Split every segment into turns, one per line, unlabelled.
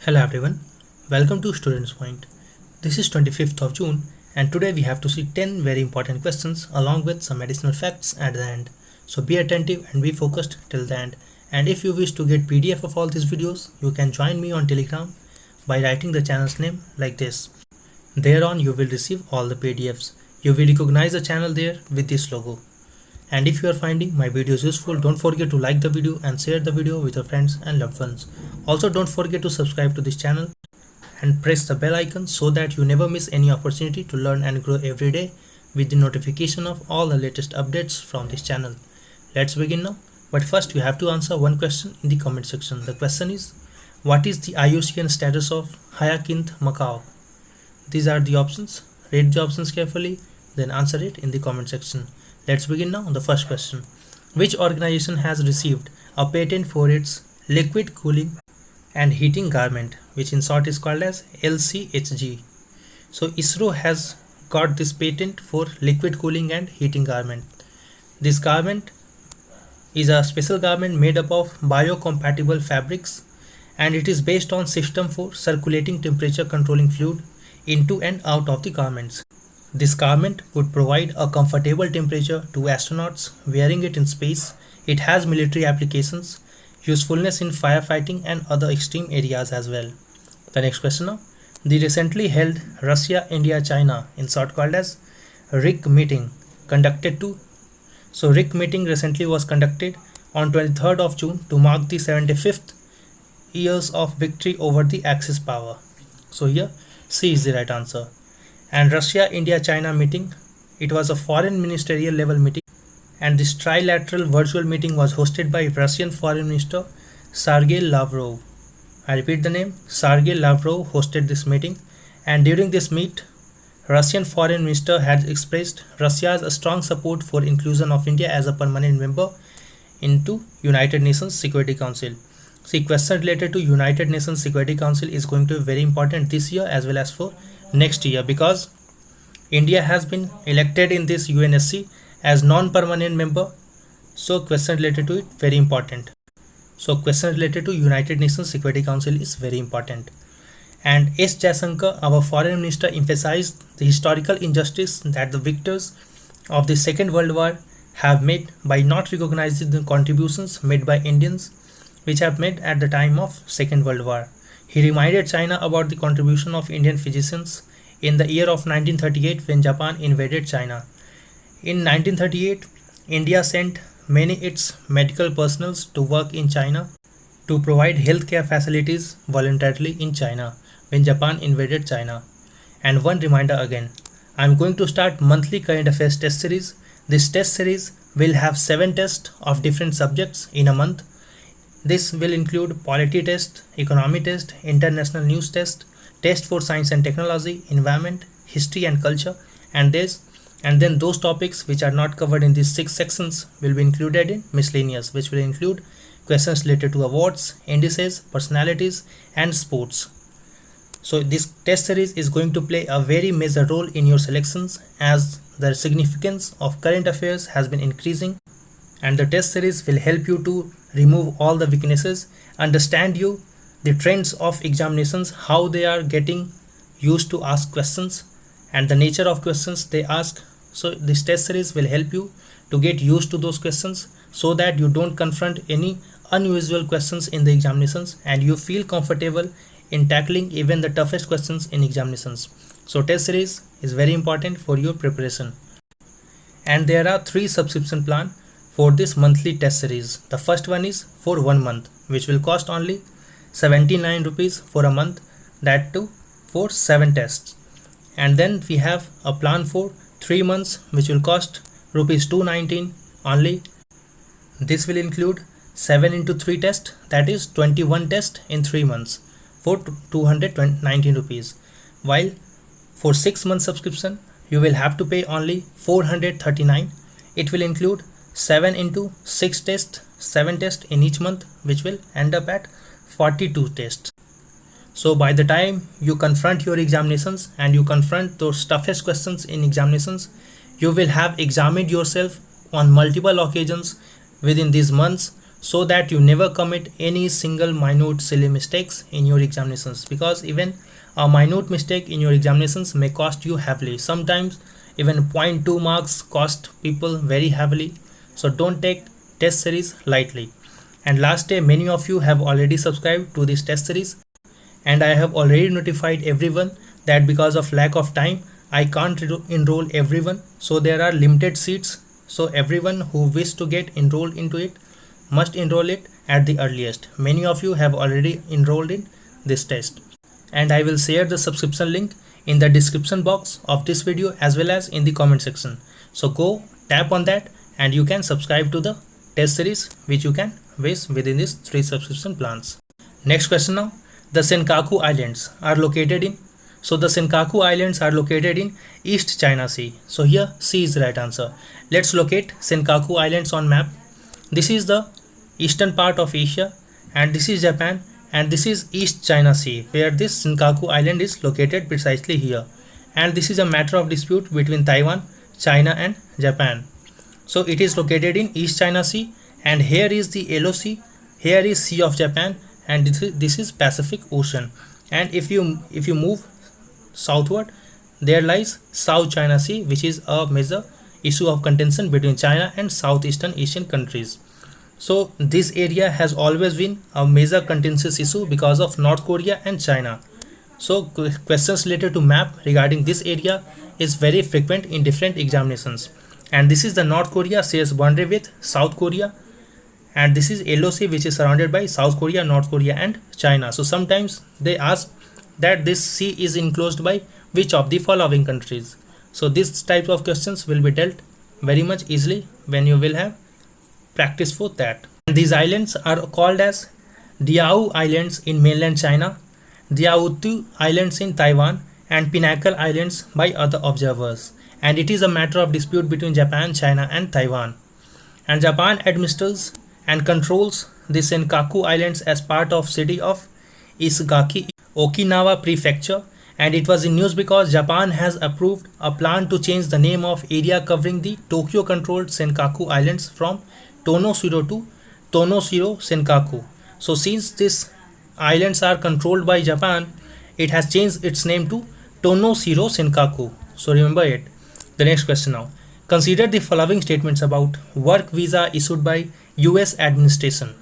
Hello everyone, welcome to Students Point. This is 25th of June and today we have to see 10 very important questions along with some additional facts at the end. So be attentive and be focused till the end. And if you wish to get PDF of all these videos, you can join me on Telegram by writing the channel's name like this. Thereon you will receive all the PDFs. You will recognize the channel there with this logo. And if you are finding my videos useful, don't forget to like the video and share the video with your friends and loved ones. Also don't forget to subscribe to this channel and press the bell icon so that you never miss any opportunity to learn and grow every day with the notification of all the latest updates from this channel. Let's begin now. But first you have to answer one question in the comment section. The question is, what is the IUCN status of hyacinth macaw? These are the options. Read the options carefully, then answer it in the comment section. Let's begin now on the first question. Which organization has received a patent for its liquid cooling and heating garment, which in short is called as LCHG? So ISRO has got this patent for liquid cooling and heating garment. This garment is a special garment made up of biocompatible fabrics, and it is based on system for circulating temperature controlling fluid into and out of the garments. This garment would provide a comfortable temperature to astronauts wearing it in space. It has military applications, usefulness in firefighting and other extreme areas as well. The next question now. The recently held Russia-India-China, in short called as RIC meeting, RIC meeting recently was conducted on 23rd of June to mark the 75th years of victory over the Axis power. So here C is the right answer. And Russia-India-China meeting, it was a foreign ministerial level meeting, and this trilateral virtual meeting was hosted by Russian Foreign Minister Sergei Lavrov. I repeat the name, Sergei Lavrov hosted this meeting, and during this meet, Russian Foreign Minister had expressed Russia's strong support for inclusion of India as a permanent member into United Nations Security Council. See, question related to United Nations Security Council is going to be very important this year as well as for next year, because India has been elected in this UNSC as non-permanent member. So question related to it very important. So question related to United Nations Security Council is very important. And S. Jaishankar, our foreign minister, emphasized the historical injustice that the victors of the Second World War have made by not recognizing the contributions made by Indians which have made at the time of Second World War. He reminded China about the contribution of Indian physicians in the year of 1938 when Japan invaded China. In 1938, India sent many its medical personnel to work in China to provide healthcare facilities voluntarily in China when Japan invaded China. And one reminder again, I am going to start monthly current affairs test series. This test series will have 7 tests of different subjects in a month. This will include polity test, economy test, international news test, test for science and technology, environment, history and culture, and then those topics which are not covered in these 6 sections will be included in miscellaneous, which will include questions related to awards, indices, personalities and sports. So this test series is going to play a very major role in your selections as the significance of current affairs has been increasing, and the test series will help you to remove all the weaknesses, understand you the trends of examinations, how they are getting used to ask questions and the nature of questions they ask. So this test series will help you to get used to those questions so that you don't confront any unusual questions in the examinations and you feel comfortable in tackling even the toughest questions in examinations. So test series is very important for your preparation. And there are 3 subscription plans for this monthly test series. The first one is for 1 month, which will cost only 79 rupees for a month, that too for 7 tests. And then we have a plan for 3 months, which will cost rupees 219 only. This will include 7 into 3 tests, that is 21 tests in 3 months for 219 rupees. While for 6 month subscription, you will have to pay only 439. It will include 7 into 6 tests, 7 tests in each month, which will end up at 42 tests. So by the time you confront your examinations and you confront those toughest questions in examinations, you will have examined yourself on multiple occasions within these months so that you never commit any single minute silly mistakes in your examinations, because even a minute mistake in your examinations may cost you heavily. Sometimes even 0.2 marks cost people very heavily. So don't take test series lightly. And last day, many of you have already subscribed to this test series, and I have already notified everyone that because of lack of time I can't enroll everyone, so there are limited seats. So everyone who wish to get enrolled into it must enroll it at the earliest. Many of you have already enrolled in this test, and I will share the subscription link in the description box of this video as well as in the comment section. So go tap on that and you can subscribe to the test series which you can wish within these 3 subscription plans. Next question now. The Senkaku Islands are located in, so the Senkaku Islands are located in East China Sea. So here C is the right answer. Let's locate Senkaku Islands on map. This is the eastern part of Asia, and this is Japan, and this is East China Sea, where this Senkaku Island is located precisely here. And this is a matter of dispute between Taiwan, China and Japan. So it is located in East China Sea, and here is the Yellow Sea, here is Sea of Japan, and this is Pacific Ocean. And if you move southward, there lies South China Sea, which is a major issue of contention between China and Southeastern Asian countries. So this area has always been a major contentious issue because of North Korea and China. So questions related to map regarding this area is very frequent in different examinations. And this is the North Korea shares boundary with South Korea, and this is Yellow Sea, which is surrounded by South Korea, North Korea and China. So sometimes they ask that this sea is enclosed by which of the following countries. So this type of questions will be dealt very much easily when you will have practice for that. And these islands are called as Diaoyu Islands in mainland China, Diaoyu Islands in Taiwan, and Pinnacle Islands by other observers. And it is a matter of dispute between Japan, China and Taiwan. And Japan administers and controls the Senkaku Islands as part of city of Ishigaki, Okinawa Prefecture. And it was in news because Japan has approved a plan to change the name of area covering the Tokyo controlled Senkaku Islands from Tonoshiro to Tonoshiro Senkaku. So since these islands are controlled by Japan, it has changed its name to Tonoshiro Senkaku. So remember it. The next question now. Consider the following statements about work visa issued by US administration.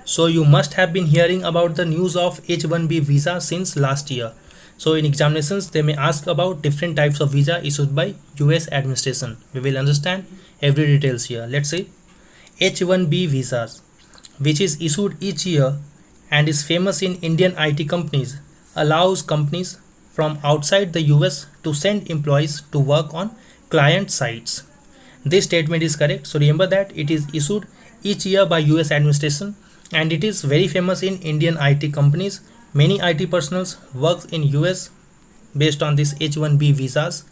So you must have been hearing about the news of H-1B visa since last year. So in examinations they may ask about different types of visa issued by US administration. We will understand every details here. Let's say H-1B visas, which is issued each year and is famous in Indian IT companies, allows companies from outside the US to send employees to work on client sites. This statement is correct. So remember that it is issued each year by US administration, and it is very famous in Indian IT companies. Many IT personnel works in US based on this H-1B visas.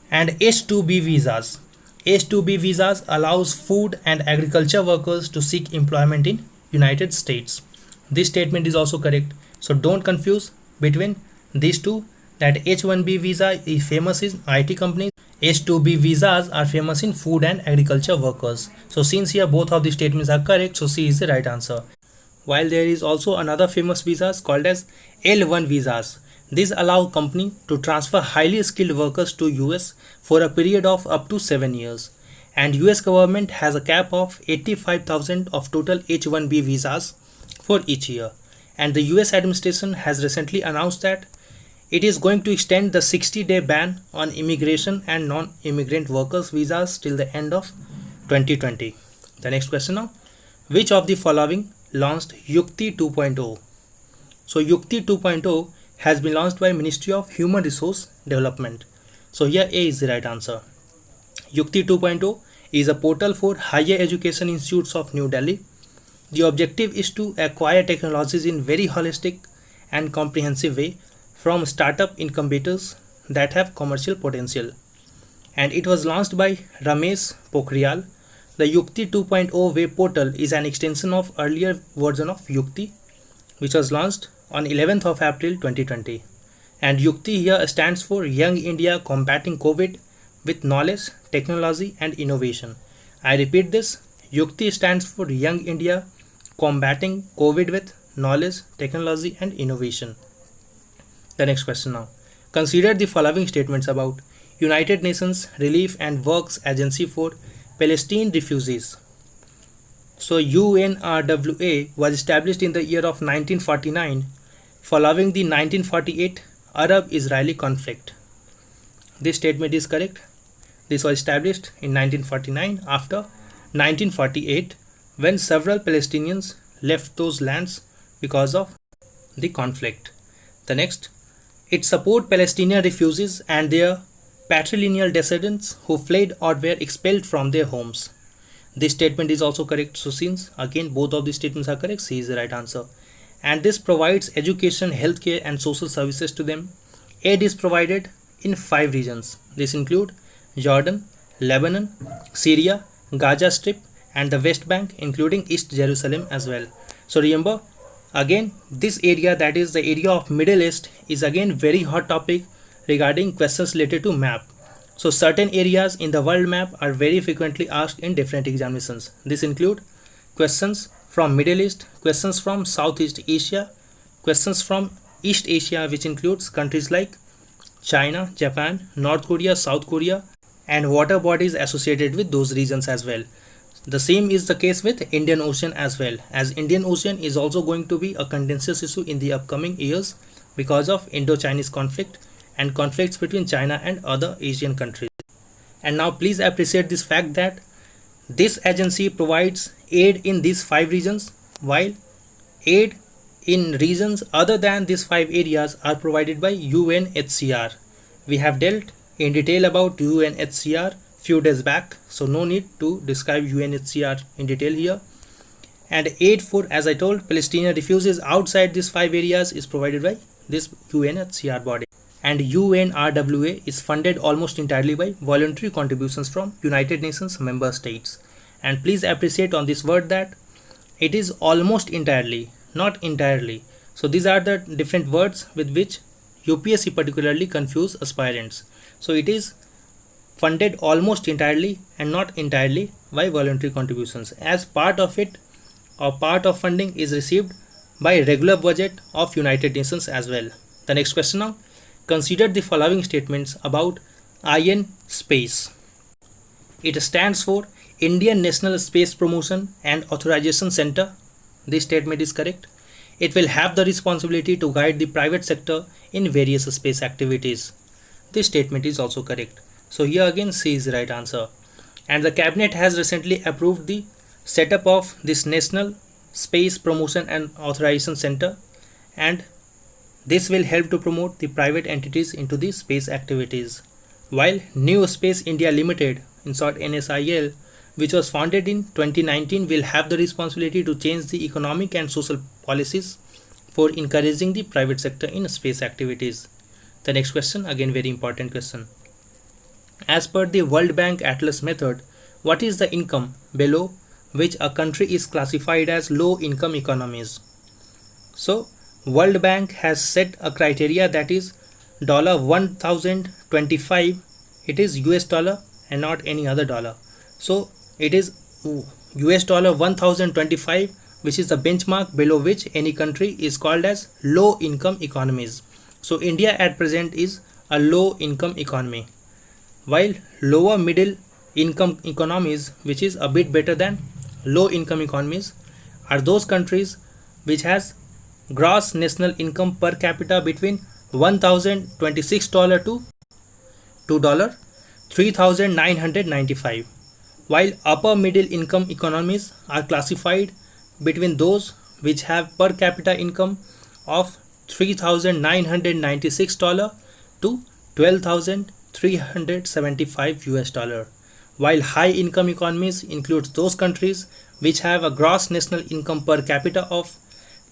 And H-2B visas. H-2B visas allows food and agriculture workers to seek employment in United States. This statement is also correct. So don't confuse between these two, that H-1B visa is famous in IT companies. H-2B visas are famous in food and agriculture workers. So since here both of these statements are correct, so C is the right answer. While there is also another famous visas called as L1 visas. These allow company to transfer highly skilled workers to US for a period of up to 7 years. And US government has a cap of 85,000 of total H-1B visas for each year. And the US administration has recently announced that it is going to extend the 60-day ban on immigration and non-immigrant workers visas till the end of 2020. The next question now. Which of the following launched Yukti 2.0? So Yukti 2.0 has been launched by Ministry of Human Resource Development. So here A is the right answer. Yukti 2.0 is a portal for higher education institutes of New Delhi. The objective is to acquire technologies in very holistic and comprehensive way from startup incubators that have commercial potential. And it was launched by Ramesh Pokhriyal. The Yukti 2.0 web portal is an extension of earlier version of Yukti, which was launched on 11th of April 2020. And Yukti here stands for Young India Combating COVID with Knowledge, Technology and Innovation. I repeat this, Yukti stands for Young India, combating COVID with knowledge, technology, and innovation. The next question now. Consider the following statements about United Nations Relief and Works Agency for Palestine Refugees. So UNRWA was established in the year of 1949 following the 1948 Arab-Israeli conflict. This statement is correct. This was established in 1949 after 1948 when several Palestinians left those lands because of the conflict. The next, it support Palestinian refugees and their patrilineal descendants who fled or were expelled from their homes. This statement is also correct. So since again both of these statements are correct, C is the right answer. And this provides education, healthcare and social services to them. Aid is provided in 5 regions. This include Jordan, Lebanon, Syria, Gaza Strip and the West Bank, including East Jerusalem as well. So remember, again this area, that is the area of Middle East, is again very hot topic regarding questions related to map. So certain areas in the world map are very frequently asked in different examinations. This include questions from Middle East, questions from Southeast Asia, questions from East Asia, which includes countries like China, Japan, North Korea, South Korea, and water bodies associated with those regions as well. The same is the case with Indian Ocean as well, as Indian Ocean is also going to be a contentious issue in the upcoming years because of Indo-Chinese conflict and conflicts between China and other Asian countries. And now please appreciate this fact that this agency provides aid in these 5 regions, while aid in regions other than these 5 areas are provided by UNHCR. We have dealt in detail about UNHCR few days back, so no need to describe UNHCR in detail here. And aid for, as I told, Palestinian refugees outside these 5 areas is provided by this UNHCR body. And UNRWA is funded almost entirely by voluntary contributions from United Nations member states. And please appreciate on this word that it is almost entirely, not entirely. So these are the different words with which UPSC particularly confuse aspirants. So it is funded almost entirely and not entirely by voluntary contributions, as part of it or part of funding is received by regular budget of United Nations as well. The next question now. Consider the following statements about IN Space. It stands for Indian National Space Promotion and Authorization Center. This statement is correct. It will have the responsibility to guide the private sector in various space activities. This statement is also correct. So here again C is the right answer. And the cabinet has recently approved the setup of this National Space Promotion and Authorization Center, and this will help to promote the private entities into the space activities. While New Space India Limited, in short NSIL, which was founded in 2019, will have the responsibility to change the economic and social policies for encouraging the private sector in space activities. The next question, again very important question. As per the World Bank Atlas method, what is the income below which a country is classified as low income economies? So World Bank has set a criteria that is $1025. It is US dollar and not any other dollar. So it is US dollar 1025, which is the benchmark below which any country is called as low income economies. So India at present is a low income economy, while lower middle income economies, which is a bit better than low income economies, are those countries which has gross national income per capita between $1,026 to $3,995, while upper middle income economies are classified between those which have per capita income of $3,996 to $12,375 US dollar, while high income economies includes those countries which have a gross national income per capita of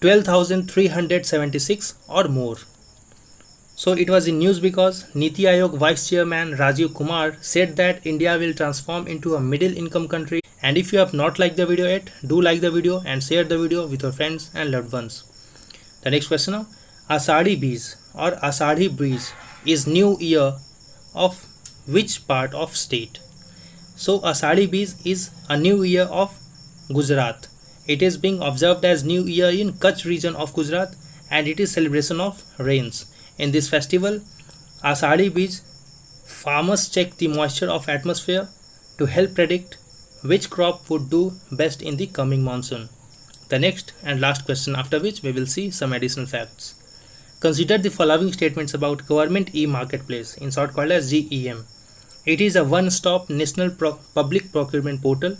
12,376 or more. So it was in news because Niti Aayog Vice Chairman Rajiv Kumar said that India will transform into a middle income country. And if you have not liked the video yet, do like the video and share the video with your friends and loved ones. The next question now. Asadi Bees or Asadi Breeze is new year of which part of state? So Asadi Bees is a new year of Gujarat. It is being observed as New Year in Kutch region of Gujarat, and it is celebration of rains. In this festival, Asadi Bij, farmers check the moisture of atmosphere to help predict which crop would do best in the coming monsoon. The next and last question, after which we will see some additional facts. Consider the following statements about Government e-Marketplace, in short called as GEM. It is a one-stop national public procurement portal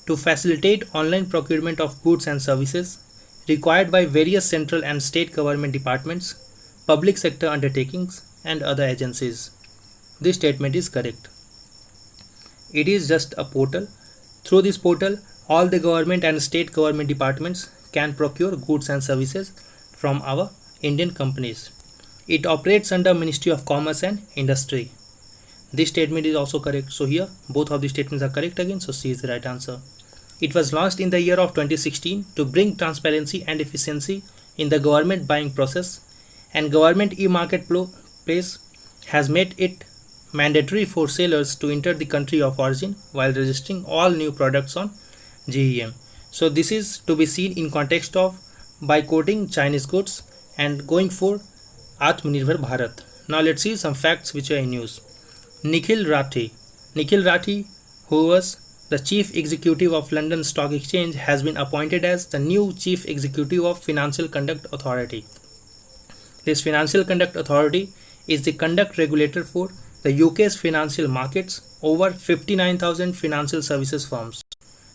to facilitate online procurement of goods and services required by various central and state government departments, public sector undertakings, and other agencies. This statement is correct. It is just a portal. Through this portal, all the government and state government departments can procure goods and services from our Indian companies. It operates under Ministry of Commerce and Industry. This statement is also correct. So here both of the statements are correct again. So C is the right answer. It was launched in the year of 2016 to bring transparency and efficiency in the government buying process, and Government e-Marketplace has made it mandatory for sellers to enter the country of origin while registering all new products on GEM. So this is to be seen in context of boycotting Chinese goods and going for Atmanirbhar Bharat. Now let's see some facts which are in news. Nikhil Rathi, who was the Chief Executive of London Stock Exchange, has been appointed as the new Chief Executive of Financial Conduct Authority. This Financial Conduct Authority is the conduct regulator for the UK's financial markets, over 59,000 financial services firms.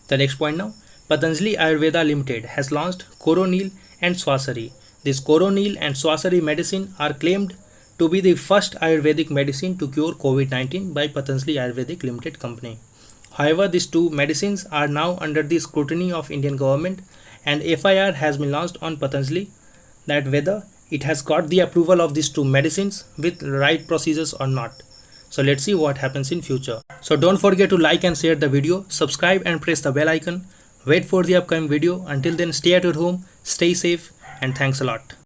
The next point now, Patanjali Ayurveda Limited has launched Coronil and Swasari. This Coronil and Swasari medicine are claimed to be the first Ayurvedic medicine to cure COVID-19 by Patanjali Ayurvedic Limited Company. However, these two medicines are now under the scrutiny of Indian government, and FIR has been launched on Patanjali that whether it has got the approval of these two medicines with right procedures or not. So let's see what happens in future. So don't forget to like and share the video, subscribe and press the bell icon. Wait for the upcoming video. Until then, stay at your home, stay safe, and thanks a lot.